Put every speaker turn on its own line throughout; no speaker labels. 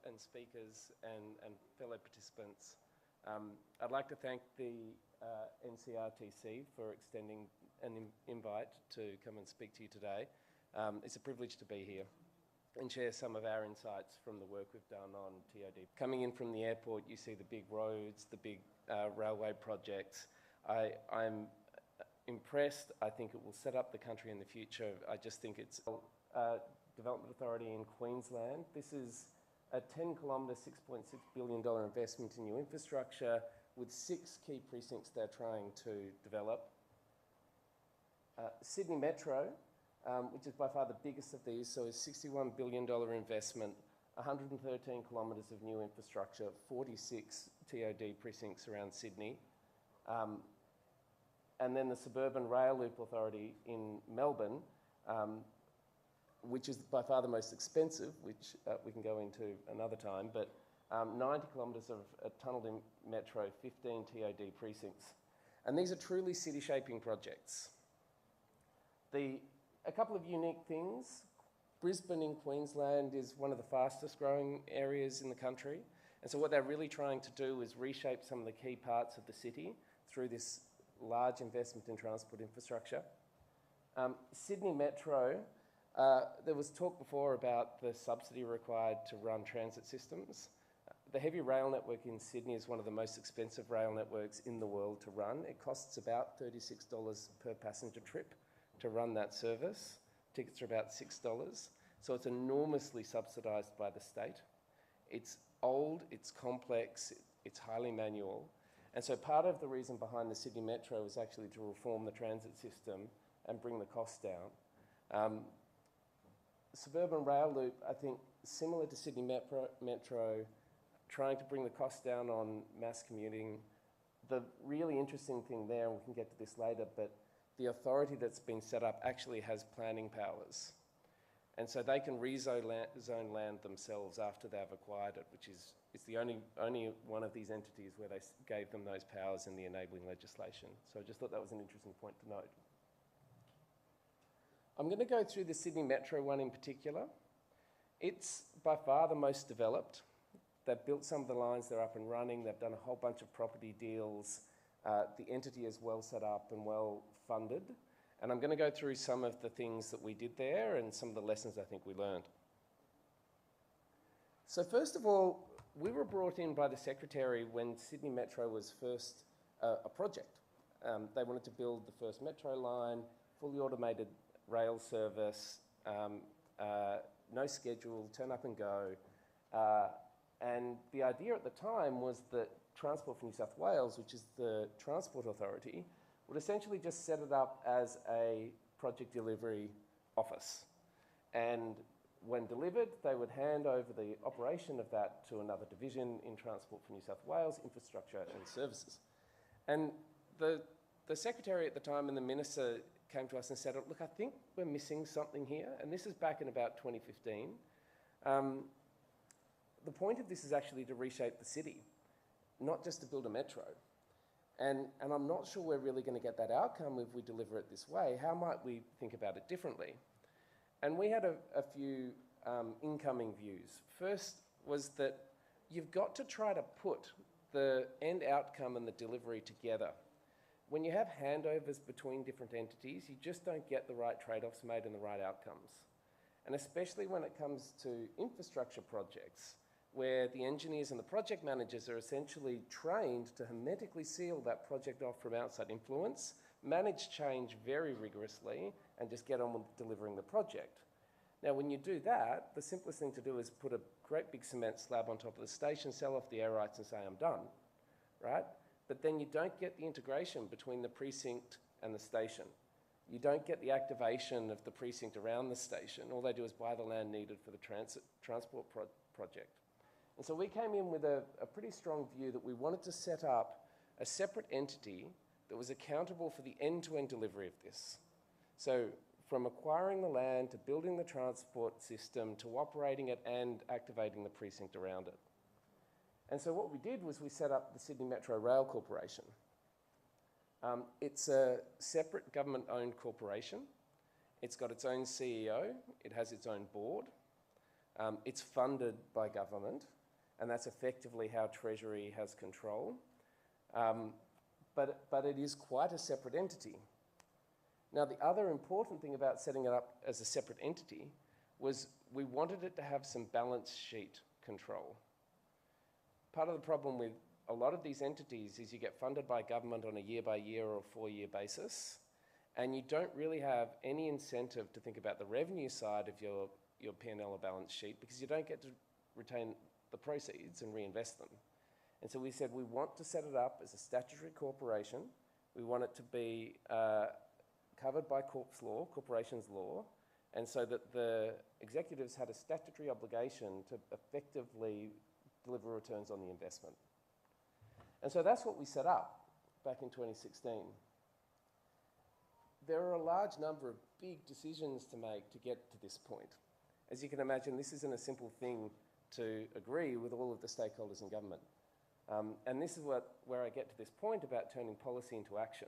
and speakers and fellow participants. I'd like to thank the NCRTC for extending an invite to come and speak to you today. It's a privilege to be here and share some of our insights from the work we've done on TOD. Coming in from the airport, you see the big roads, the big railway projects. I'm impressed. I think it will set up the country in the future. I just think it's Development Authority in Queensland. This is a 10-kilometre, $6.6 billion investment in new infrastructure with 6 key precincts they're trying to develop. Sydney Metro, which is by far the biggest of these, so is a $61 billion investment, 113 kilometres of new infrastructure, 46 TOD precincts around Sydney. And then the Suburban Rail Loop Authority in Melbourne, which is by far the most expensive, which we can go into another time, but 90 kilometres of a tunnelled metro, 15 TOD precincts. And these are truly city-shaping projects. A couple of unique things. Brisbane in Queensland is one of the fastest growing areas in the country. And so what they're really trying to do is reshape some of the key parts of the city through this large investment in transport infrastructure. Sydney Metro, there was talk before about the subsidy required to run transit systems. The heavy rail network in Sydney is one of the most expensive rail networks in the world to run. It costs about $36 per passenger trip to run that service. Tickets are about $6. So it's enormously subsidised by the state. It's old, it's complex, it's highly manual. And so part of the reason behind the Sydney Metro is actually to reform the transit system and bring the costs down. Suburban Rail Loop, I think, similar to Sydney Metro, trying to bring the costs down on mass commuting. The really interesting thing there, and we can get to this later, but the authority that's been set up actually has planning powers. And so they can rezone land themselves after they've acquired it, which is the only one of these entities where they gave them those powers in the enabling legislation. So I just thought that was an interesting point to note. I'm going to go through the Sydney Metro one in particular. It's by far the most developed. They've built some of the lines, they're up and running, they've done a whole bunch of property deals. The entity is well set up and well funded. And I'm going to go through some of the things that we did there and some of the lessons I think we learned. So first of all, we were brought in by the Secretary when Sydney Metro was first a project. They wanted to build the first metro line, fully automated rail service, no schedule, turn up and go. And the idea at the time was that Transport for New South Wales, which is the Transport Authority, would essentially just set it up as a project delivery office. And when delivered, they would hand over the operation of that to another division in Transport for New South Wales, Infrastructure and Services. And the Secretary at the time and the Minister came to us and said, look, I think we're missing something here. And this is back in about 2015. The point of this is actually to reshape the city, not just to build a metro. And I'm not sure we're really going to get that outcome if we deliver it this way. How might we think about it differently? And we had a few incoming views. First was that you've got to try to put the end outcome and the delivery together. When you have handovers between different entities, you just don't get the right trade-offs made and the right outcomes. And especially when it comes to infrastructure projects, where the engineers and the project managers are essentially trained to hermetically seal that project off from outside influence, manage change very rigorously, and just get on with delivering the project. Now, when you do that, the simplest thing to do is put a great big cement slab on top of the station, sell off the air rights and say, I'm done, right? But then you don't get the integration between the precinct and the station. You don't get the activation of the precinct around the station. All they do is buy the land needed for the transport project. And so we came in with a pretty strong view that we wanted to set up a separate entity that was accountable for the end-to-end delivery of this. So from acquiring the land to building the transport system to operating it and activating the precinct around it. And so what we did was we set up the Sydney Metro Rail Corporation. It's a separate government-owned corporation. It's got its own CEO. It has its own board. It's funded by government, and that's effectively how Treasury has control. But it is quite a separate entity. Now, the other important thing about setting it up as a separate entity was we wanted it to have some balance sheet control. Part of the problem with a lot of these entities is you get funded by government on a year-by-year or four-year basis, and you don't really have any incentive to think about the revenue side of your P&L or balance sheet because you don't get to retain the proceeds and reinvest them. And so we said we want to set it up as a statutory corporation. We want it to be covered by corporations law, and so that the executives had a statutory obligation to effectively deliver returns on the investment. And so that's what we set up back in 2016. There are a large number of big decisions to make to get to this point. As you can imagine, this isn't a simple thing to agree with all of the stakeholders in government. And this is where I get to this point about turning policy into action.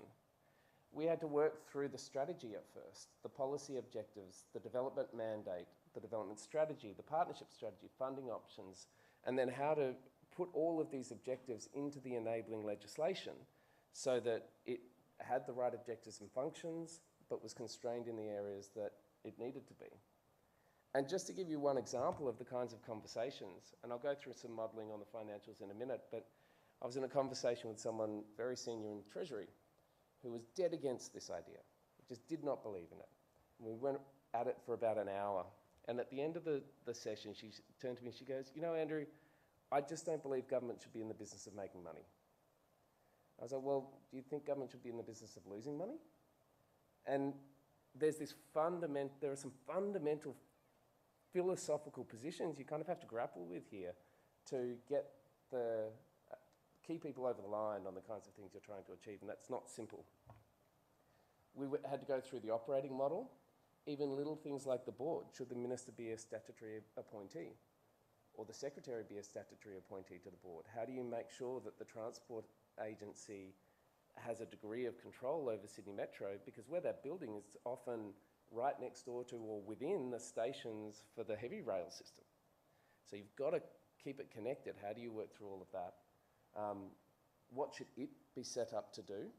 We had to work through the strategy at first, the policy objectives, the development mandate, the development strategy, the partnership strategy, funding options, and then how to put all of these objectives into the enabling legislation so that it had the right objectives and functions, but was constrained in the areas that it needed to be. And just to give you one example of the kinds of conversations, and I'll go through some modelling on the financials in a minute, but I was in a conversation with someone very senior in Treasury who was dead against this idea, just did not believe in it. And we went at it for about an hour, and at the end of the session, she turned to me and she goes, "You know, Andrew, I just don't believe government should be in the business of making money." I was like, "Well, do you think government should be in the business of losing money?" And there are some fundamental philosophical positions you kind of have to grapple with here to keep people over the line on the kinds of things you're trying to achieve, and that's not simple. We had to go through the operating model, even little things like the board. Should the minister be a statutory appointee? Or the secretary be a statutory appointee to the board? How do you make sure that the transport agency has a degree of control over Sydney Metro? Because where that building is often right next door to or within the stations for the heavy rail system. So you've got to keep it connected. How do you work through all of that? What should it be set up to do?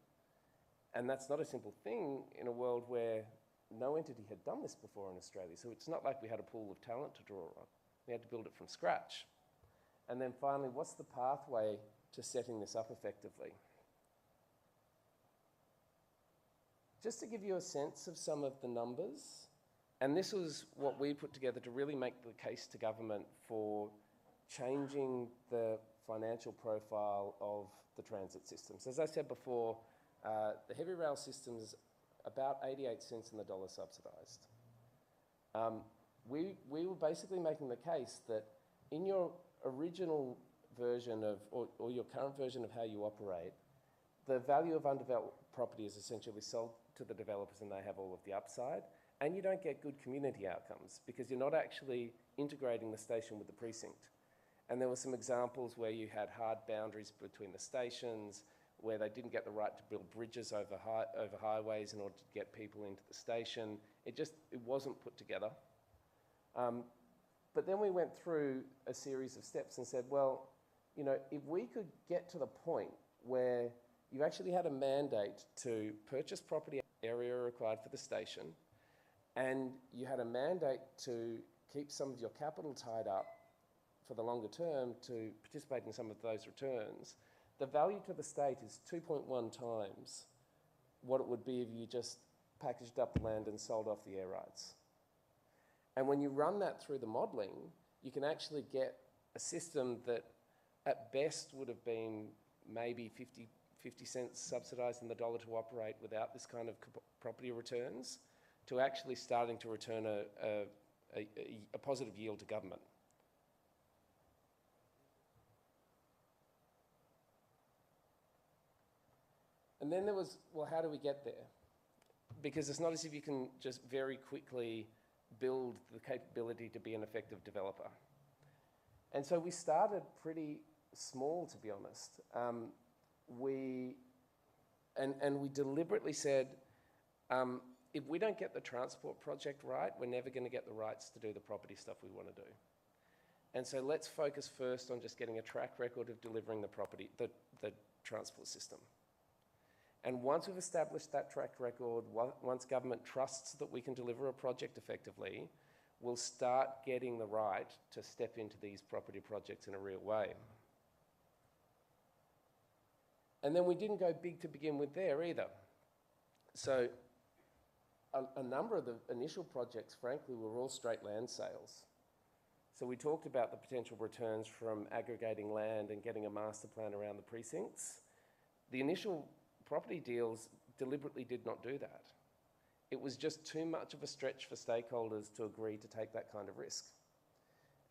And that's not a simple thing in a world where no entity had done this before in Australia. So it's not like we had a pool of talent to draw on. We had to build it from scratch. And then finally, what's the pathway to setting this up effectively? Just to give you a sense of some of the numbers, and this was what we put together to really make the case to government for changing the financial profile of the transit systems. As I said before, the heavy rail system is about 88 cents in the dollar subsidised. We were basically making the case that in your original version of, or your current version of how you operate, the value of undeveloped property is essentially sold to the developers and they have all of the upside, and you don't get good community outcomes because you're not actually integrating the station with the precinct. And there were some examples where you had hard boundaries between the stations, where they didn't get the right to build bridges over highways in order to get people into the station. It wasn't put together. But then we went through a series of steps and said, well, you know, if we could get to the point where you actually had a mandate to purchase property area required for the station, and you had a mandate to keep some of your capital tied up for the longer term to participate in some of those returns, the value to the state is 2.1 times what it would be if you just packaged up the land and sold off the air rights. And when you run that through the modelling, you can actually get a system that at best would have been maybe 50 cents subsidised in the dollar to operate without this kind of property returns, to actually starting to return a positive yield to government. And then there was, well, how do we get there? Because it's not as if you can just very quickly build the capability to be an effective developer. And so we started pretty small, to be honest. We deliberately said, if we don't get the transport project right, we're never going to get the rights to do the property stuff we want to do. And so let's focus first on just getting a track record of delivering the property, the transport system. And once we've established that track record, once government trusts that we can deliver a project effectively, we'll start getting the right to step into these property projects in a real way. And then we didn't go big to begin with there either. So a number of the initial projects, frankly, were all straight land sales. So we talked about the potential returns from aggregating land and getting a master plan around the precincts. The initial property deals deliberately did not do that. It was just too much of a stretch for stakeholders to agree to take that kind of risk.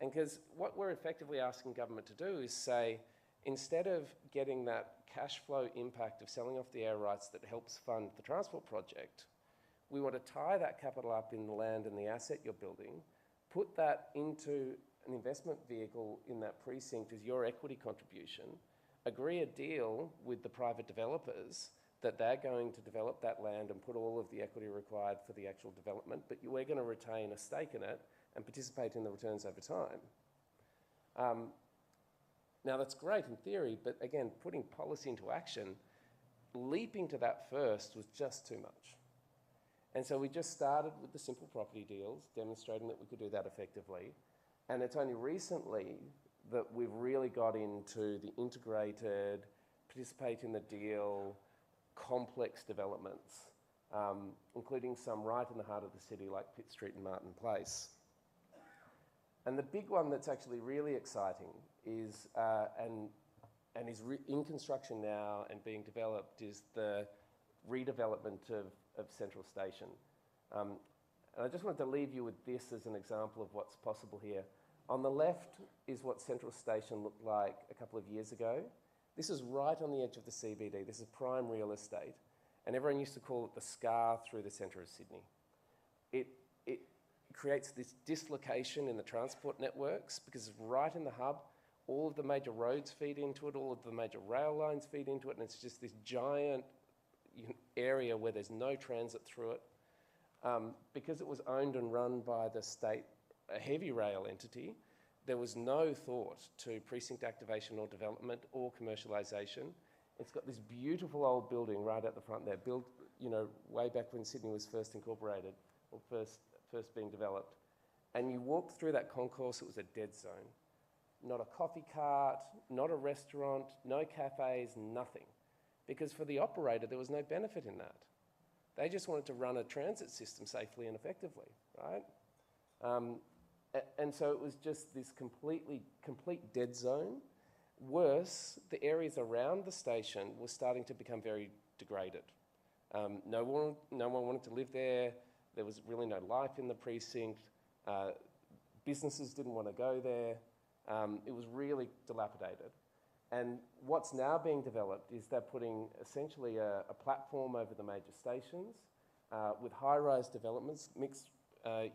And because what we're effectively asking government to do is say, instead of getting that cash flow impact of selling off the air rights that helps fund the transport project, we want to tie that capital up in the land and the asset you're building, put that into an investment vehicle in that precinct as your equity contribution, agree a deal with the private developers that they're going to develop that land and put all of the equity required for the actual development, but we're going to retain a stake in it and participate in the returns over time. Now that's great in theory, but again, putting policy into action, leaping to that first was just too much. And so we just started with the simple property deals, demonstrating that we could do that effectively. And it's only recently that we've really got into the integrated, participate in the deal, complex developments, including some right in the heart of the city like Pitt Street and Martin Place. And the big one that's actually really exciting is, and is in construction now and being developed, is the redevelopment of Central Station. And I just wanted to leave you with this as an example of what's possible here. On the left is what Central Station looked like a couple of years ago. This is right on the edge of the CBD. This is prime real estate. And everyone used to call it the scar through the centre of Sydney. It creates this dislocation in the transport networks because it's right in the hub. All of the major roads feed into it, all of the major rail lines feed into it, and it's just this giant area where there's no transit through it. Because it was owned and run by the state, a heavy rail entity, there was no thought to precinct activation or development or commercialisation. It's got this beautiful old building right at the front there, built, way back when Sydney was first incorporated or first being developed. And you walked through that concourse, it was a dead zone. Not a coffee cart, not a restaurant, no cafes, nothing. Because for the operator, there was no benefit in that. They just wanted to run a transit system safely and effectively, right? And so it was just this complete dead zone. Worse, the areas around the station were starting to become very degraded. No one wanted to live there. There was really no life in the precinct. Businesses didn't want to go there. It was really dilapidated. And what's now being developed is they're putting essentially a platform over the major stations with high-rise developments, mixed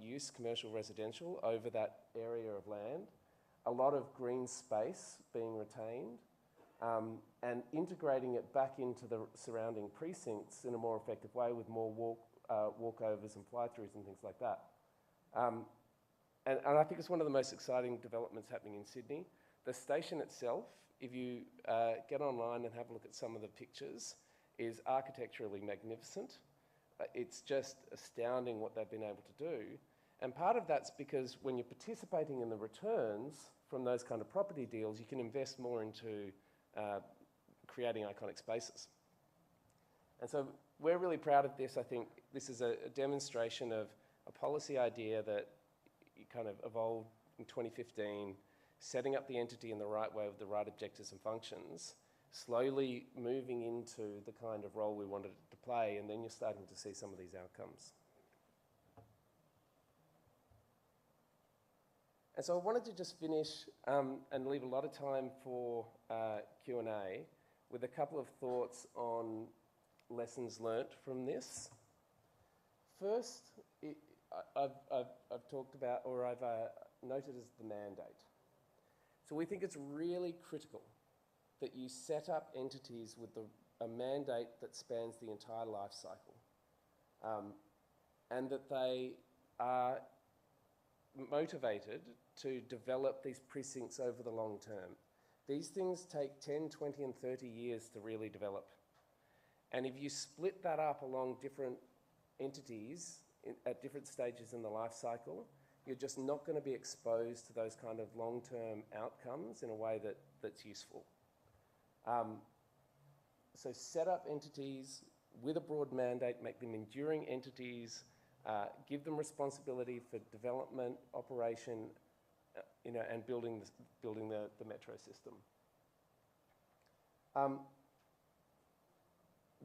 use, commercial, residential, over that area of land. A lot of green space being retained and integrating it back into the surrounding precincts in a more effective way with more walkovers and fly-throughs and things like that. And I think it's one of the most exciting developments happening in Sydney. The station itself, if you get online and have a look at some of the pictures, is architecturally magnificent. It's just astounding what they've been able to do. And part of that's because when you're participating in the returns from those kind of property deals, you can invest more into creating iconic spaces. And so we're really proud of this. I think this is a demonstration of a policy idea that kind of evolved in 2015, setting up the entity in the right way with the right objectives and functions, slowly moving into the kind of role we wanted it to play, and then you're starting to see some of these outcomes. And so I wanted to just finish and leave a lot of time for Q&A with a couple of thoughts on lessons learnt from this. First, I've talked about, or I've noted as the mandate. So we think it's really critical that you set up entities with a mandate that spans the entire life cycle. and that they are motivated to develop these precincts over the long term. These things take 10, 20 and 30 years to really develop. And if you split that up along different entities at different stages in the life cycle, you're just not going to be exposed to those kind of long-term outcomes in a way that's useful. So set up entities with a broad mandate, make them enduring entities, give them responsibility for development, operation, and building the metro system.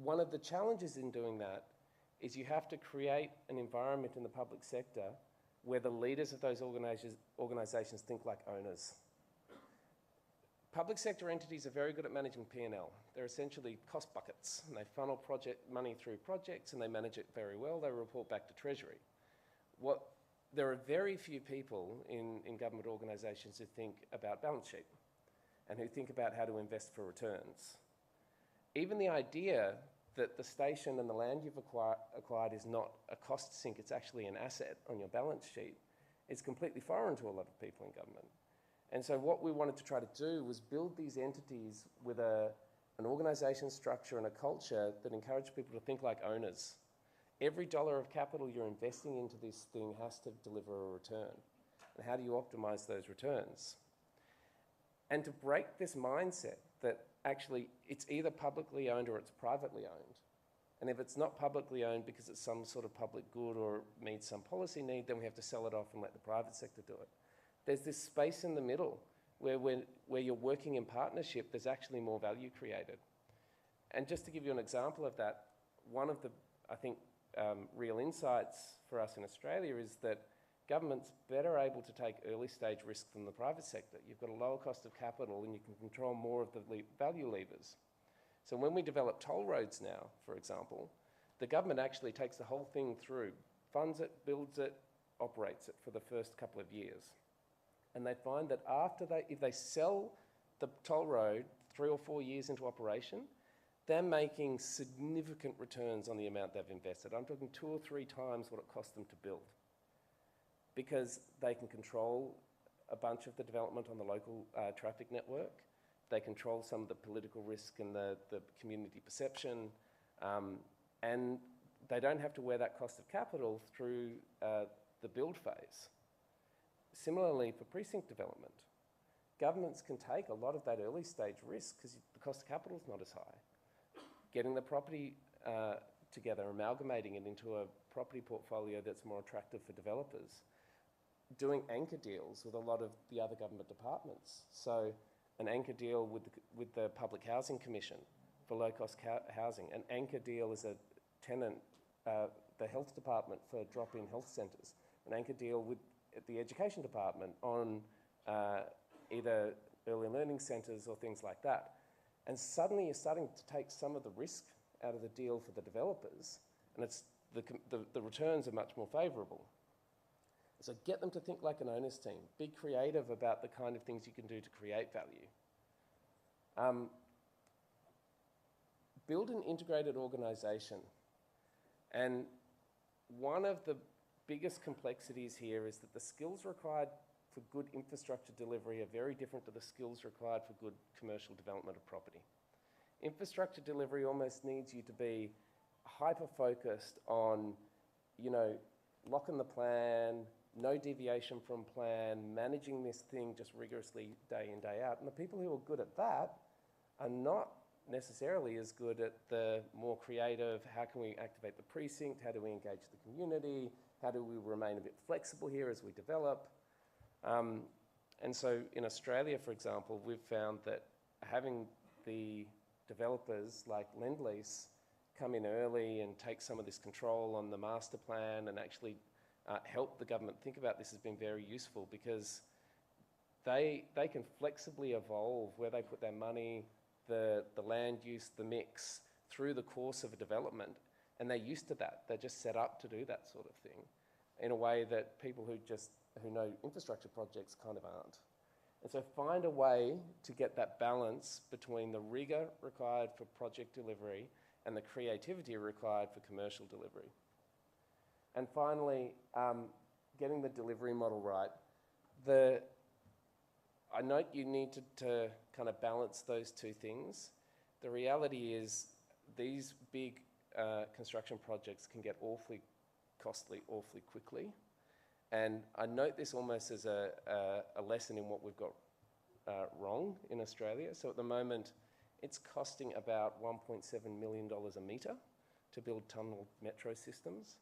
One of the challenges in doing that is you have to create an environment in the public sector where the leaders of those organisations think like owners. Public sector entities are very good at managing P&L. They're essentially cost buckets, and they funnel money through projects and they manage it very well. They report back to Treasury. There are very few people in government organisations who think about balance sheet and who think about how to invest for returns. Even the idea that the station and the land you've acquired is not a cost sink, it's actually an asset on your balance sheet, is completely foreign to a lot of people in government. And so what we wanted to try to do was build these entities with an organisation structure and a culture that encouraged people to think like owners. Every dollar of capital you're investing into this thing has to deliver a return. And how do you optimise those returns? And to break this mindset that actually it's either publicly owned or it's privately owned. And if it's not publicly owned because it's some sort of public good or meets some policy need, then we have to sell it off and let the private sector do it. There's this space in the middle where you're working in partnership, there's actually more value created. And just to give you an example of that, one of the, I think, real insights for us in Australia is that government's better able to take early stage risk than the private sector. You've got a lower cost of capital and you can control more of the value levers. So when we develop toll roads now, for example, the government actually takes the whole thing through, funds it, builds it, operates it for the first couple of years. And they find that if they sell the toll road 3 or 4 years into operation, they're making significant returns on the amount they've invested. I'm talking 2 or 3 times what it cost them to build, because they can control a bunch of the development on the local traffic network. They control some of the political risk and the community perception, and they don't have to wear that cost of capital through the build phase. Similarly, for precinct development, governments can take a lot of that early stage risk because the cost of capital is not as high. Getting the property together, amalgamating it into a property portfolio that's more attractive for developers, doing anchor deals with a lot of the other government departments. So an anchor deal with the Public Housing Commission for low-cost housing, an anchor deal as a tenant, the health department for drop-in health centres, an anchor deal with the education department on either early learning centres or things like that. And suddenly you're starting to take some of the risk out of the deal for the developers, and it's the returns are much more favourable. So get them to think like an owner's team. Be creative about the kind of things you can do to create value. Build an integrated organisation. And one of the biggest complexities here is that the skills required for good infrastructure delivery are very different to the skills required for good commercial development of property. Infrastructure delivery almost needs you to be hyper-focused on, locking the plan, no deviation from plan, managing this thing just rigorously day in, day out. And the people who are good at that are not necessarily as good at the more creative, how can we activate the precinct, how do we engage the community, how do we remain a bit flexible here as we develop. And so in Australia, for example, we've found that having the developers like Lendlease come in early and take some of this control on the master plan and actually help the government think about this has been very useful, because they can flexibly evolve where they put their money, the land use, the mix through the course of a development, and they're used to that. They're just set up to do that sort of thing in a way that people who know infrastructure projects kind of aren't. And so find a way to get that balance between the rigour required for project delivery and the creativity required for commercial delivery. And finally, getting the delivery model right. I note you need to kind of balance those two things. The reality is these big construction projects can get awfully costly awfully quickly. And I note this almost as a lesson in what we've got wrong in Australia. So at the moment, it's costing about $1.7 million a metre to build tunnel metro systems.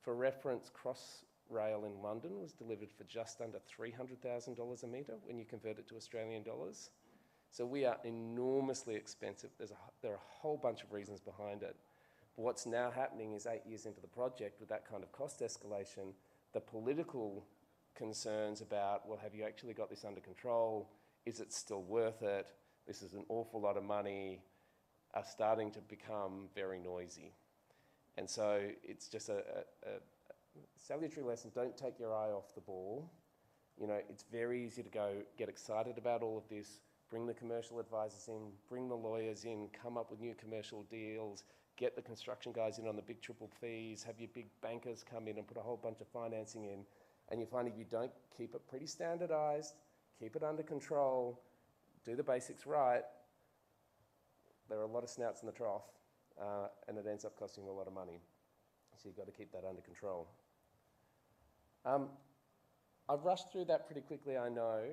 For reference, Crossrail in London was delivered for just under $300,000 a metre when you convert it to Australian dollars. So we are enormously expensive. There are a whole bunch of reasons behind it. But what's now happening is 8 years into the project with that kind of cost escalation, the political concerns about, well, have you actually got this under control? Is it still worth it? This is an awful lot of money, are starting to become very noisy. And so it's just a salutary lesson. Don't take your eye off the ball. You know, it's very easy to go get excited about all of this, bring the commercial advisors in, bring the lawyers in, come up with new commercial deals, get the construction guys in on the big triple fees, have your big bankers come in and put a whole bunch of financing in, and you find if you don't keep it pretty standardized, keep it under control, do the basics right, there are a lot of snouts in the trough, and it ends up costing you a lot of money. So you've got to keep that under control. I've rushed through that pretty quickly, I know.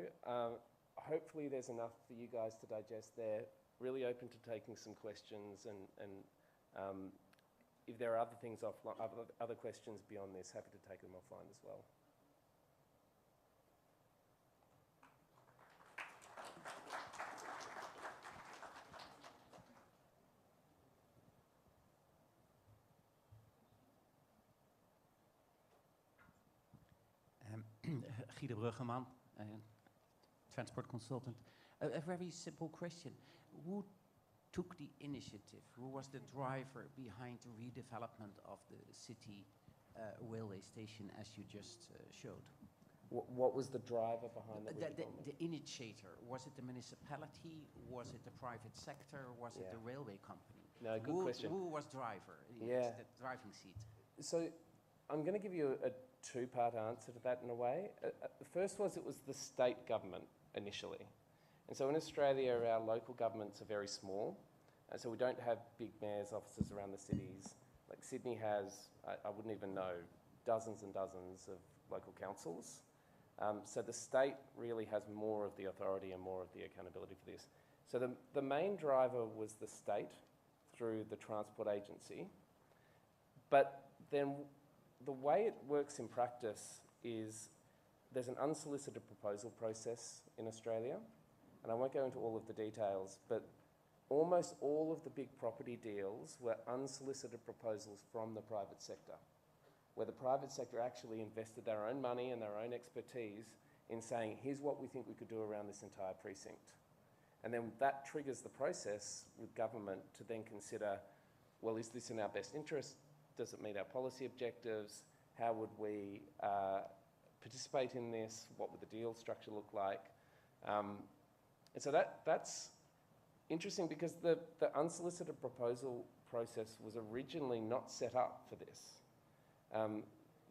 Hopefully there's enough for you guys to digest there. Really open to taking some questions, and if there are other things offline, other questions beyond this, happy to take them offline as well.
Guido Bruggeman, transport consultant. A very simple question. Who took the initiative? Who was the driver behind the redevelopment of the city railway station as you just showed?
What was the driver behind
the initiator? Was it the municipality? Was it the private sector? Was it the railway company?
No, good question.
Who was driver?
Yeah.
The driving seat.
So I'm going to give you a two-part answer to that in a way. The first was it was the state government initially. And so in Australia, our local governments are very small. And so we don't have big mayor's offices around the cities. Like Sydney has, I wouldn't even know, dozens and dozens of local councils. So the state really has more of the authority and more of the accountability for this. So the main driver was the state through the transport agency. But then the way it works in practice is there's an unsolicited proposal process in Australia, and I won't go into all of the details, but almost all of the big property deals were unsolicited proposals from the private sector, where the private sector actually invested their own money and their own expertise in saying, here's what we think we could do around this entire precinct. And then that triggers the process with government to then consider, well, is this in our best interest? Does it meet our policy objectives? How would we participate in this? What would the deal structure look like? And so that's interesting because the unsolicited proposal process was originally not set up for this.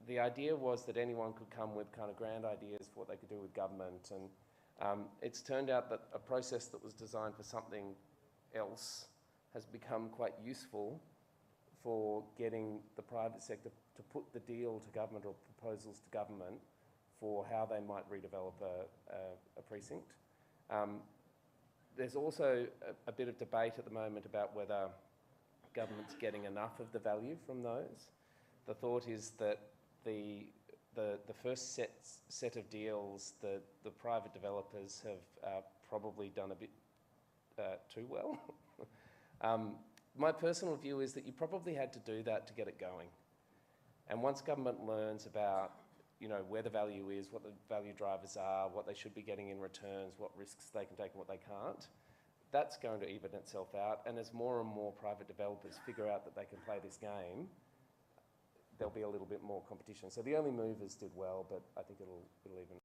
The idea was that anyone could come with kind of grand ideas for what they could do with government, and it's turned out that a process that was designed for something else has become quite useful for getting the private sector to put the deal to government or proposals to government for how they might redevelop a precinct. There's also a bit of debate at the moment about whether government's getting enough of the value from those. The thought is that the first set of deals, the private developers have probably done a bit too well. My personal view is that you probably had to do that to get it going. And once government learns about, you know, where the value is, what the value drivers are, what they should be getting in returns, what risks they can take and what they can't, that's going to even itself out. And as more and more private developers figure out that they can play this game, there'll be a little bit more competition. So the early movers did well, but I think it'll even